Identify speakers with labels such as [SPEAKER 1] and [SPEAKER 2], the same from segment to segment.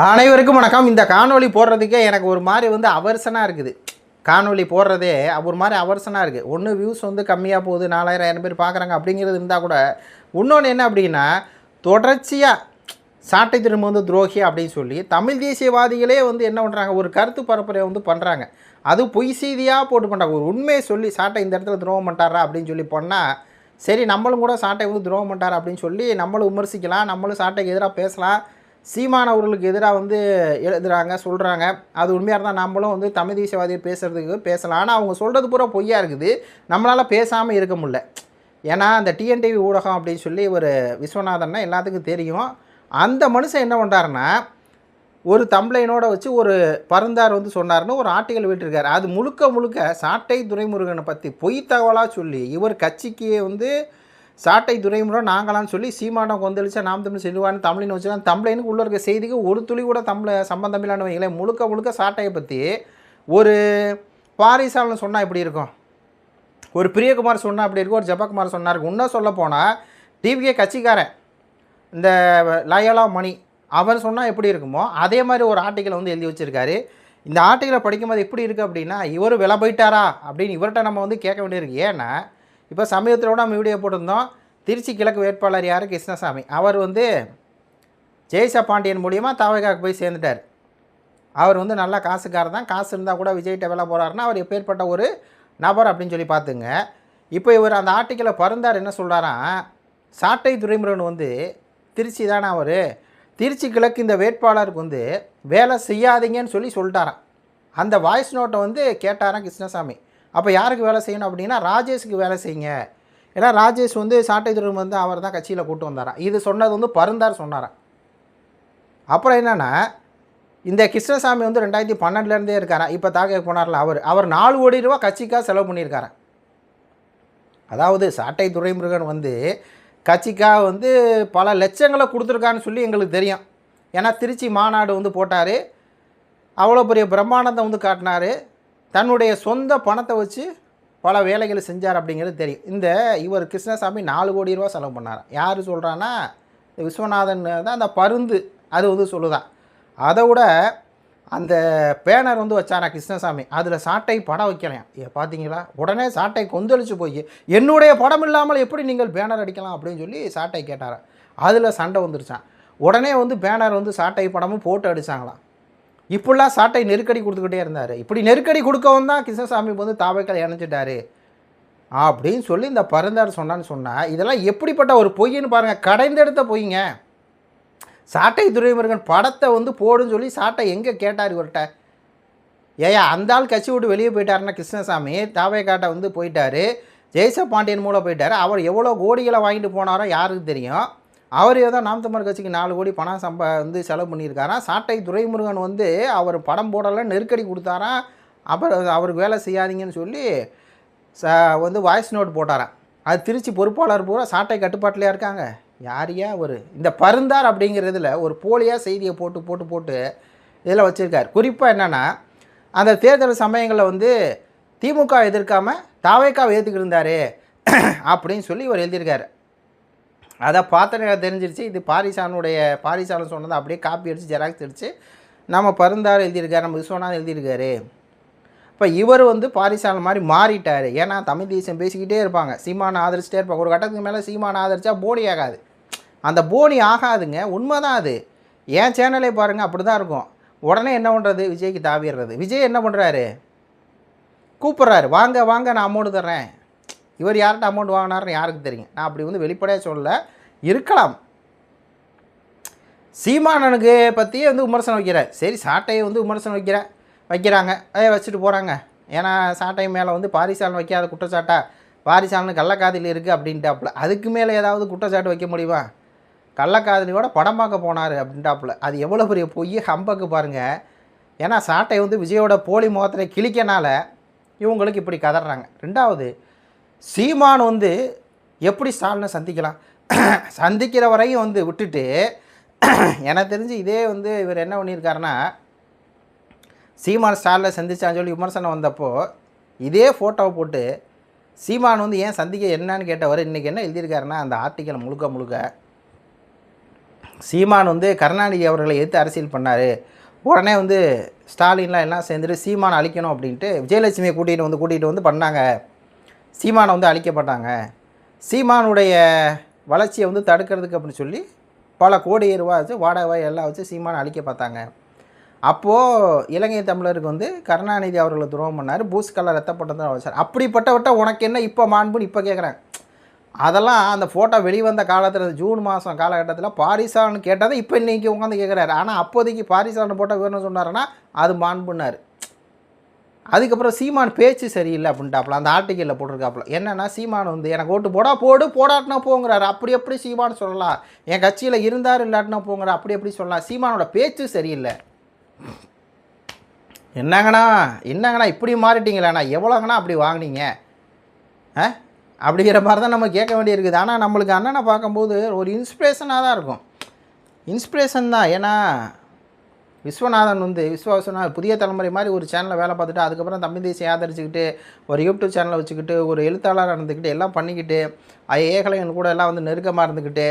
[SPEAKER 1] அனைவருக்கும் வணக்கம். இந்த காணொளி போடுறதுக்கே எனக்கு ஒரு மாதிரி அவர்சனாக இருக்குது. காணொளி போடுறதே ஒரு மாதிரி அவர்சனாக இருக்குது. ஒன்று வியூஸ் கம்மியாக போகுது, 4000 பேர் பார்க்குறாங்க அப்படிங்கிறது இருந்தால் கூட, இன்னொன்று என்ன அப்படின்னா, தொடர்ச்சியாக சாட்டை திரும்ப துரோகி அப்படின்னு சொல்லி தமிழ் தேசியவாதிகளே என்ன பண்ணுறாங்க, ஒரு கருத்து பரப்புரை பண்ணுறாங்க. அது பொய் செய்தியாக போட்டு பண்ணுறாங்க. ஒரு உண்மையை சொல்லி சாட்டை இந்த இடத்துல துரோகம் பண்ணிட்டாரா அப்படின்னு சொல்லி பண்ணால், சரி நம்மளும் கூட சாட்டை துரோகம் பண்ணிட்டாரா அப்படின்னு சொல்லி நம்மளும் விமர்சிக்கலாம், நம்மளும் சாட்டைக்கு எதிராக பேசலாம். சீமான் அவர்களுக்கு எதிராக எழுதுகிறாங்க, சொல்கிறாங்க. அது உண்மையாக இருந்தால் நம்மளும் தமிழ் தேசியவாதியை பேசுகிறதுக்கு பேசலாம். ஆனால் அவங்க சொல்கிறது பூரா பொய்யா இருக்குது. நம்மளால் பேசாமல் இருக்க முடியல. ஏன்னா அந்த டிஎன்டிவி ஊடகம் அப்படின்னு சொல்லி ஒரு விஸ்வநாதன்னா எல்லாத்துக்கும் தெரியும். அந்த மனுஷன் என்ன பண்ணுறாருன்னா, ஒரு தம்ப்ளைனோட வச்சு ஒரு பருந்தார் சொன்னார்னு ஒரு ஆர்டிக்கல் விட்டுருக்காரு. அது முழுக்க முழுக்க சாட்டை துரைமுருகனை பற்றி பொய் தகவலாக சொல்லி இவர் கட்சிக்கு சாட்டை துரைமுருகன் நாங்களான்னு சொல்லி சீமானம் கொந்தளிச்சா நாம் தமிழ் செல்வான்னு தமிழின்னு வச்சுக்கலாம். தமிழனுக்கு உள்ளே இருக்க செய்திக்கு ஒரு துளி கூட சம்பந்தம் இல்லான்னு வைங்களேன். முழுக்க முழுக்க சாட்டையை பற்றி ஒரு பாரிசாலன் சொன்னால் எப்படி இருக்கும், ஒரு பிரியகுமார் சொன்னால் அப்படி இருக்கும், ஒரு ஜெபக்குமார் சொன்னார். இன்னும் சொல்ல போனால் டிவிகே கட்சிக்காரன் இந்த லயோலா மணி அவர் சொன்னால் எப்படி இருக்குமோ அதே மாதிரி ஒரு ஆர்டிக்கலை எழுதி வச்சுருக்காரு. இந்த ஆர்டிக்கலை படிக்கும்போது எப்படி இருக்குது அப்படின்னா, இவர் விலை போயிட்டாரா அப்படின்னு இவர்கிட்ட நம்ம கேட்க வேண்டியிருக்கு. ஏன்னா இப்போ சமீபத்தில் நம்ம வீடியோ போட்டிருந்தோம். திருச்சி கிழக்கு வேட்பாளர் யார், கிருஷ்ணசாமி. அவர் ஜெய்சா பாண்டியன் மூலியமாக தவகாக்கு போய் சேர்ந்துட்டார். அவர் நல்லா காசுக்காரர் தான். காசு இருந்தால் கூட விஜய்கிட்ட வேலை போகிறாருன்னா அவர் எப்பேற்பட்ட ஒரு நபர் அப்படின்னு சொல்லி பார்த்துங்க. இப்போ இவர் அந்த ஆர்டிக்கலை பருந்தார் என்ன சொல்கிறாராம், சாட்டை துரைமுருகன் திருச்சி தானே அவர், திருச்சி கிழக்கு இந்த வேட்பாளருக்கு வேலை செய்யாதீங்கன்னு சொல்லிட்டாராம். அந்த வாய்ஸ் நோட்டை கேட்டாராம் கிருஷ்ணசாமி. அப்போ யாருக்கு வேலை செய்யணும் அப்படின்னா, ராஜேஷுக்கு வேலை செய்யுங்க. ஏன்னா ராஜேஷ் சாட்டை துரைமுருகன் அவர் தான் கட்சியில் கூட்டு வந்தாராம். இது சொன்னது பருந்தார் சொன்னாராம். அப்புறம் என்னென்னா, இந்த கிருஷ்ணசாமி 2012 இருக்காராம். இப்போ தாக்க போனார்ல அவர் 4 கோடி ரூபா கட்சிக்காக செலவு பண்ணியிருக்காராம். அதாவது சாட்டை துரைமுருகன் கட்சிக்காக பல லட்சங்களை கொடுத்துருக்கான்னு சொல்லி எங்களுக்கு தெரியும். ஏன்னா திருச்சி மாநாடு போட்டார், அவ்வளோ பெரிய பிரம்மாண்டத்தை காட்டினார், தன்னுடைய சொந்த பணத்தை வச்சு பல வேலைகளை செஞ்சார் அப்படிங்கிறது தெரியும். இவர் கிருஷ்ணசாமி 4 கோடி ரூபா செலவு பண்ணார். யார் சொல்கிறான்னா, விஸ்வநாதன் தான் அந்த பருந்து அது சொல்லுதான். அதை விட அந்த பேனர் வச்சாரா கிருஷ்ணசாமி, அதில் சாட்டை படம் வைக்கலாம். பார்த்தீங்களா, உடனே சாட்டை கொந்தளிச்சு போய் என்னுடைய படம் இல்லாமல் எப்படி நீங்கள் பேனர் அடிக்கலாம் அப்படின்னு சொல்லி சாட்டை கேட்டாரா. அதில் சண்டை வந்துருச்சான். உடனே பேனர் சாட்டை படமும் போட்டு அடித்தாங்களாம். இப்படிலாம் சாட்டை நெருக்கடி கொடுத்துக்கிட்டே இருந்தார். இப்படி நெருக்கடி கொடுக்கவும் தான் கிருஷ்ணசாமி தாவைக்கால் இணைஞ்சிட்டார் அப்படின்னு சொல்லி இந்த பருந்தார் சொன்னான்னு சொன்னால், இதெல்லாம் எப்படிப்பட்ட ஒரு பொய்ன்னு பாருங்கள். கடைந்தெடுத்த பொய்ங்க. சாட்டை துரைமுருகன் படத்தை போடுன்னு சொல்லி சாட்டை எங்கே கேட்டார் இவர்கிட்ட. ஏயா அந்த ஆள் கட்சி விட்டு வெளியே போயிட்டாருன்னா கிருஷ்ணசாமி தாவைக்காட்டை போயிட்டார், ஜெய்சா பாண்டியன் மூலம் போயிட்டார். அவர் எவ்வளோ கோடிகளை வாங்கிட்டு போனாரோ யாருக்கு தெரியும். அவர் ஏதோ நாம் தமிழர் கட்சிக்கு 4 கோடி பணம் செலவு பண்ணியிருக்காராம். சாட்டை துரைமுருகன் அவர் படம் போடலை, நெருக்கடி கொடுத்தாராம். அப்புறம் அவருக்கு வேலை செய்யாதீங்கன்னு சொல்லி வாய்ஸ் நோட் போட்டாராம். அது திருச்சி பொறுப்பாளர் பூரா சாட்டை கட்டுப்பாட்டிலையாக இருக்காங்க. யாரையா இந்த பருந்தார் அப்படிங்கிறதுல ஒரு போலியாக செய்தியை போட்டு இதில் வச்சுருக்கார். குறிப்பாக என்னென்னா, அந்த தேர்தல் சமயங்களில் திமுக எதிர்க்காமல் தாவேக்காவை ஏற்றுக்கிட்டு இருந்தார் அப்படின்னு சொல்லி இவர் எழுதியிருக்காரு. அதை பார்த்து தெரிஞ்சிருச்சு. இது பாரிசாலன் சொன்னதை அப்படியே காப்பி அடித்து ஜெராக்ஸ் அடித்து நம்ம பருந்தார் எழுதியிருக்காரு, நம்ம விஸ்வநாதன் எழுதியிருக்காரு. இப்போ இவர் பாரிசாலன் மாதிரி மாறிட்டார். ஏன்னா தமிழ் தேசியம் பேசிக்கிட்டே இருப்பாங்க, சீமானை ஆதரிச்சிட்டே இருப்பாங்க. ஒரு கட்டத்துக்கு மேலே சீமானை ஆதரித்தா போனி ஆகாது. அந்த போனி ஆகாதுங்க, உண்மை தான் அது. என் சேனலே பாருங்கள், அப்படி தான் இருக்கும். உடனே என்ன பண்ணுறது, விஜய்க்கு தாவிடுறது. விஜய் என்ன பண்ணுறாரு, கூப்பிட்றாரு, வாங்க வாங்க நான் அமௌண்ட் தர்றேன். இவர் யார்கிட்ட அமௌண்ட் வாங்கினார்னு யாருக்கு தெரியும். நான் அப்படி வெளிப்படையாக சொல்ல இருக்கலாம். சீமானனுக்கு பற்றியே விமர்சனம் வைக்கிறார். சரி, சாட்டையை விமர்சனம் வைக்கிறாங்க, வச்சுட்டு போகிறாங்க. ஏன்னா சாட்டை மேலே பாரிசாலன் வைக்காத குற்றச்சாட்டா, பாரிசாலன் கள்ளக்காதலி இருக்குது அப்படின்ட்டாப்புல. அதுக்கு மேலே ஏதாவது குற்றச்சாட்டு வைக்க முடியுமா? கள்ளக்காதலியோட படம் பார்க்க போனார் அப்படின்ட்டாப்புல. அது எவ்வளோ பெரிய பொய் ஹம்பக்கு பாருங்கள். ஏன்னா சாட்டை விஜயோட போலி முகத்திரை கிழிக்கனால இவங்களுக்கு இப்படி கதறாங்க. ரெண்டாவது, சீமான் எப்படி ஸ்டாலினை சந்திக்கலாம், சந்திக்கிற வரையும் விட்டுட்டு, எனக்கு தெரிஞ்சு இதே இவர் என்ன பண்ணியிருக்காருன்னா, சீமான் ஸ்டாலினை சந்திச்சான்னு சொல்லி விமர்சனம் வந்தப்போ இதே ஃபோட்டோவை போட்டு சீமான் ஏன் சந்திக்க என்னன்னு கேட்டவர் இன்றைக்கி என்ன எழுதியிருக்காருன்னா, அந்த ஆர்டிக்கல் முழுக்க சீமான் வந்து கருணாநிதி அவர்களை எதிர்த்து அரசியல் பண்ணார். உடனே வந்து ஸ்டாலின்லாம் எல்லாம் சேர்ந்துட்டு சீமானை அழிக்கணும் அப்படின்ட்டு விஜயலட்சுமியை கூட்டிகிட்டு வந்து பண்ணாங்க. சீமானை வந்து அழிக்கப்பட்டாங்க. சீமானுடைய வளர்ச்சியை வந்து தடுக்கிறதுக்கு அப்படின்னு சொல்லி பல கோடி ரூபா வச்சு வாடகை எல்லாம் வச்சு சீமானை அழிக்க பார்த்தாங்க. அப்போது இலங்கை தமிழருக்கு வந்து கருணாநிதி அவர்களை துரோகம் பண்ணார். பூஸ் கலர் ரத்தப்பட்டதான் வச்சார். அப்படிப்பட்டவட்ட உனக்கு என்ன இப்போ மாண்புன்னு இப்போ கேட்குறாங்க. அதெல்லாம் அந்த ஃபோட்டோ வெளிவந்த காலத்தில் ஜூன் மாதம் காலகட்டத்தில் பாரிசால்னு கேட்டதை இப்போ இன்றைக்கி உட்காந்து கேட்குறாரு. ஆனால் அப்போதைக்கு பாரிசால்னு போட்டால் விவரம் சொன்னாருன்னா அது மாண்புன்னார். அதுக்கப்புறம் சீமான் பேச்சு சரியில்லை அப்படின்ட்டாப்புல அந்த ஆர்டிக்கலில் போட்டிருக்காப்புல. என்னென்னா சீமான் வந்து எனக்கு ஓட்டு போடாட்டினா போங்கிறாரு. அப்படி எப்படி சீமான் சொல்லலாம்? என் கட்சியில் இருந்தார் இல்லாட்டினா போங்கிறார். அப்படி எப்படி சொல்லலாம்? சீமானோட பேச்சு சரியில்லை. என்னங்கண்ணா இப்படி மாறிட்டீங்களேண்ணா, எவ்வளோங்கண்ணா அப்படி வாங்கினீங்க அப்படிங்கிற மாதிரி தான் நம்ம கேட்க வேண்டியிருக்குது. ஆனால் நம்மளுக்கு அண்ணனை பார்க்கும்போது ஒரு இன்ஸ்பிரேஷனாக தான் இருக்கும். இன்ஸ்பிரேஷன் தான். ஏன்னா விஸ்வநாதன் வந்து விஸ்வநாதன் புதிய தலைமுறை மாதிரி ஒரு சேனலில் வேலை பார்த்துட்டு அதுக்கப்புறம் தமிழ் தேசியம் ஆதரிச்சுக்கிட்டு ஒரு யூடியூப் சேனலை வச்சுக்கிட்டு ஒரு எழுத்தாளராக இருந்துக்கிட்டு எல்லாம் பண்ணிக்கிட்டு ஏகலைவன் கூட எல்லாம் வந்து நெருக்கமாக இருந்துக்கிட்டு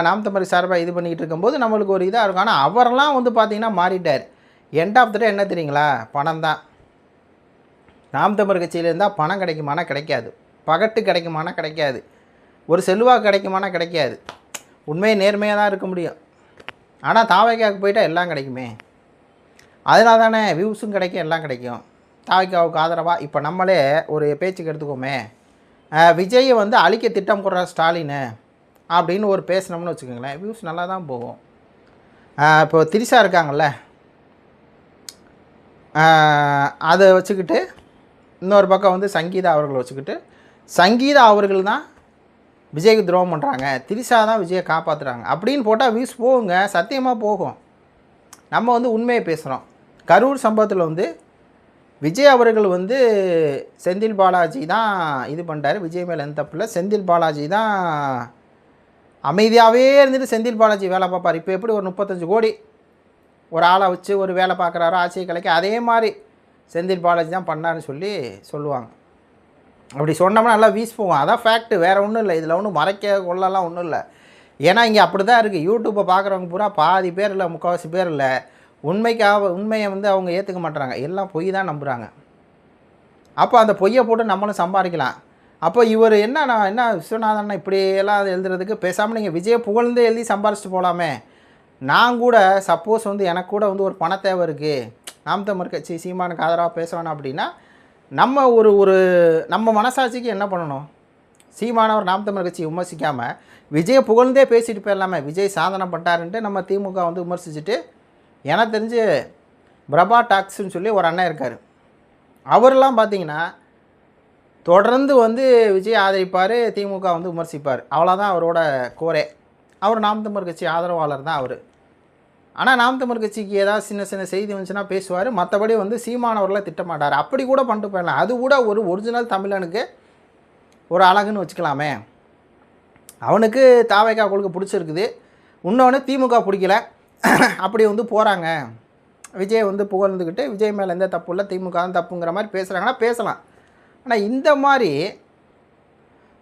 [SPEAKER 1] நாம் தமிழ் சார்பாக இது பண்ணிக்கிட்டு இருக்கும்போது நம்மளுக்கு ஒரு இதாக இருக்கும். ஆனால் அவரெல்லாம் வந்து பார்த்திங்கன்னா மாறிட்டார். எண்ட் ஆஃப் த டே என்ன தெரியுங்களா? பணம் தான். நாம் தமிழ் கட்சியில் இருந்தால் பணம் கிடைக்குமானா கிடைக்காது. பகட்டு கிடைக்குமானா கிடைக்காது. ஒரு செல்வாக்கு கிடைக்குமானா கிடைக்காது. உண்மையை நேர்மையாக தான் இருக்க முடியும். ஆனால் தாவைக்காவுக்கு போயிட்டால் எல்லாம் கிடைக்குமே. அதனால தானே வியூஸும் கிடைக்கும், எல்லாம் கிடைக்கும். தாவைக்காவுக்கு ஆதரவாக இப்போ நம்மளே ஒரு பேச்சுக்கு எடுத்துக்கோமே, விஜயை வந்து அழிக்க திட்டம் போடுற ஸ்டாலின் அப்படின்னு ஒரு பேசினோம்னு வச்சுக்கோங்களேன், வியூஸ் நல்லா தான் போகும். இப்போ திரிஷா இருக்காங்கள்ல, அதை வச்சுக்கிட்டு இன்னொரு பக்கம் வந்து சங்கீதா அவர்களை வச்சுக்கிட்டு சங்கீதா அவர்கள் தான் விஜய்க்கு துரோகம் பண்ணுறாங்க, திரிஷா தான் விஜயை காப்பாற்றுறாங்க அப்படின்னு போட்டால் வியூஸ் போகுங்க. சத்தியமாக போகும். நம்ம வந்து உண்மையை பேசுகிறோம். கரூர் சம்பவத்தில் வந்து விஜய் அவர்கள் வந்து செந்தில் பாலாஜி தான் இது பண்ணிட்டார். விஜய் மேலே எந்த தப்பு இல்லை. செந்தில் பாலாஜி தான் அமைதியாகவே இருந்துட்டு செந்தில் பாலாஜி வேலை பார்ப்பார். இப்போ எப்படி ஒரு 35 கோடி ஒரு ஆளை வச்சு ஒரு வேலை பார்க்குறாரோ ஆட்சியை கலைக்க, அதே மாதிரி செந்தில் பாலாஜி தான் பண்ணார்னு சொல்லுவாங்க. அப்படி சொன்னோம்னா நல்லா வீஸ் போவோம். அதான் ஃபேக்ட்டு, வேறு ஒன்றும் இல்லை. இதில் ஒன்றும் மறைக்க கொள்ளலாம் ஒன்றும் இல்லை. ஏன்னா இங்கே அப்படி தான் இருக்குது. யூடியூப்பை பார்க்குறவங்க பூரா பாதி பேர் இல்லை, முக்கால்வாசி பேர் இல்லை, உண்மையை வந்து அவங்க ஏற்றுக்க மாட்டுறாங்க. எல்லாம் பொய் தான் நம்புகிறாங்க. அப்போ அந்த பொய்யை போட்டு நம்மளும் சம்பாதிக்கலாம். அப்போ இவர் என்ன விஸ்வநாதன் இப்படியெல்லாம் அது எழுதுறதுக்கு பேசாமல் நீங்கள் விஜயை புகழ்ந்து எழுதி சம்பாரிச்சிட்டு போகலாமே. நான் கூட சப்போஸ் வந்து எனக்கு கூட வந்து ஒரு பண தேவை இருக்குது, நாம் தமிழ் கட்சி சீமானுக்கு ஆதரவாக பேசணும் அப்படின்னா நம்ம ஒரு நம்ம மனசாட்சிக்கு என்ன பண்ணணும்? சீமானவர் நாம் தமிழ் கட்சி விமர்சிக்காமல் விஜயை புகழ்ந்தே பேசிட்டு போயிடலாமே. விஜய் சாதனை பண்ணிட்டாருன்ட்டு நம்ம திமுக வந்து விமர்சிச்சுட்டு, எனக்கு தெரிஞ்சு பிரபா டாக்ஸ்ன்னு சொல்லி ஒரு அண்ணன் இருக்கார். அவரெல்லாம் பார்த்தீங்கன்னா தொடர்ந்து வந்து விஜய் ஆதரிப்பார், திமுக வந்து விமர்சிப்பார். அவ்வளோதான் அவரோட கோரே. அவர் நாம் தமிழ் கட்சி ஆதரவாளர் தான் அவர். ஆனால் நாம் தமிழ் கட்சிக்கு ஏதாவது சின்ன சின்ன செய்தி வந்துச்சுன்னா பேசுவார். மற்றபடி வந்து சீமானவர்களை திட்டமாட்டார். அப்படி கூட பண்ணிட்டு போயிடலாம். அது கூட ஒரு ஒரிஜினல் தமிழனுக்கு ஒரு அழகுன்னு வச்சுக்கலாமே. அவனுக்கு தாவைக்கா கொள்கை பிடிச்சிருக்குது, இன்னொன்று திமுக பிடிக்கல, அப்படி வந்து போகிறாங்க. விஜய் வந்து புகழ்ந்துக்கிட்டு விஜய் மேலே எந்த தப்பு இல்லை, திமுக தான் தப்புங்கிற மாதிரி பேசுகிறாங்கன்னா பேசலாம். ஆனால் இந்த மாதிரி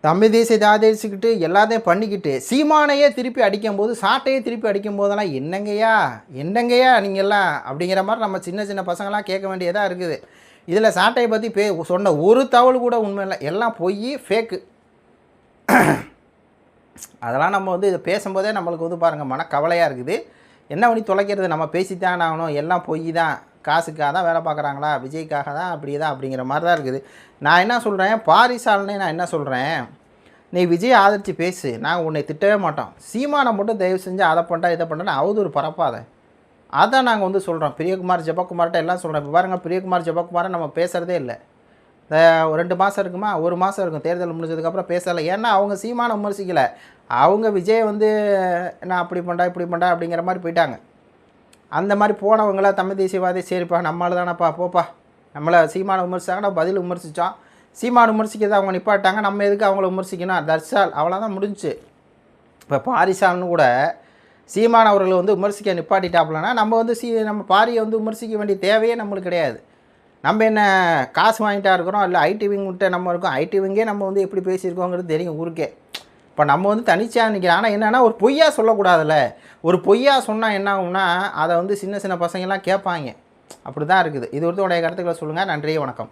[SPEAKER 1] தமிழ் தேசியத்தை ஆதரிச்சுக்கிட்டு எல்லாத்தையும் பண்ணிக்கிட்டு சீமானையே திருப்பி அடிக்கும்போது, சாட்டையே திருப்பி அடிக்கும் போதெல்லாம் என்னங்கய்யா நீங்கள்லாம் அப்படிங்கிற மாதிரி நம்ம சின்ன சின்ன பசங்களாம் கேட்க வேண்டியதாக இருக்குது. இதில் சாட்டையை பற்றி சொன்ன ஒரு தகவல் கூட உண்மை இல்லை, எல்லாம் பொய், ஃபேக்கு. அதெல்லாம் நம்ம வந்து இதை பேசும்போதே நம்மளுக்கு வந்து பாருங்கள் மனக்கவலையாக இருக்குது. என்ன பண்ணி தொலைக்கிறது, நம்ம பேசித்தான் ஆகணும், எல்லாம் பொய் தான், காசுக்காக தான் வேலை பார்க்குறாங்களா, விஜய்க்காக தான் அப்படிங்கிற மாதிரி தான் இருக்குது. நான் என்ன சொல்கிறேன், பாரிசாலனே நான் என்ன சொல்கிறேன், நீ விஜய் ஆதரித்து பேசு, நாங்கள் உன்னை திட்டவே மாட்டோம். சீமானை மட்டும் தயவு செஞ்சு அதை பண்ணா இதை பண்ணா அவதூறு பரப்பாத. அதான் நாங்கள் வந்து சொல்கிறோம். பிரியகுமார் ஜெபக்குமார்கிட்ட எல்லாம் சொல்கிறோம். இப்போ பாருங்கள், பிரியகுமார் ஜெபக்குமாரை நம்ம பேசுகிறதே இல்லை. இந்த 2 மாதம் இருக்குமா, 1 மாதம் இருக்கும், தேர்தல் முடிஞ்சதுக்கப்புறம் பேசலை. ஏன்னா அவங்க சீமானை விமர்சிக்கலை, அவங்க விஜய் வந்து நான் அப்படி பண்ணா இப்படி பண்ணா அப்படிங்கிற மாதிரி போயிட்டாங்க. அந்த மாதிரி போனவங்கள தமிழ் தேசியவாதி, சரிப்பா நம்மளால் தானப்பா போப்பா, நம்மளை சீமானை விமர்சித்தாங்கன்னா பதில் விமர்சித்தோம், சீமானை விமர்சிக்கிறத அவங்க நிப்பாட்டாங்க, நம்ம எதுக்கு அவங்கள விமர்சிக்கணும், தர்ஷால் அவ்வளோதான் முடிஞ்சிச்சு. இப்போ பாரிசால்னு கூட சீமான் அவர்களை வந்து விமர்சிக்க நிப்பாட்டிட்டாப்புலனா நம்ம வந்து நம்ம பாரியை வந்து விமர்சிக்க வேண்டிய தேவையே நம்மளுக்கு கிடையாது. நம்ம என்ன காசு வாங்கிட்டா இருக்கிறோம், இல்லை ஐடி விங்கிட்ட நம்ம இருக்கோம், ஐடி விங்கே நம்ம வந்து எப்படி பேசியிருக்கோங்கிறது தெரியும் ஊருக்கே. இப்போ நம்ம வந்து தனிச்சையாக நிற்கிறோம். ஆனால் என்னென்னா ஒரு பொய்யா சொல்லக்கூடாதுல்ல. ஒரு பொய்யா சொன்னால் என்ன ஆகும்னா அதை வந்து சின்ன சின்ன பசங்கள்லாம் கேட்பாங்க. அப்படி தான் இருக்குது. இது ஒருத்தருடைய கருத்துக்களை சொல்லுங்கள். நன்றி, வணக்கம்.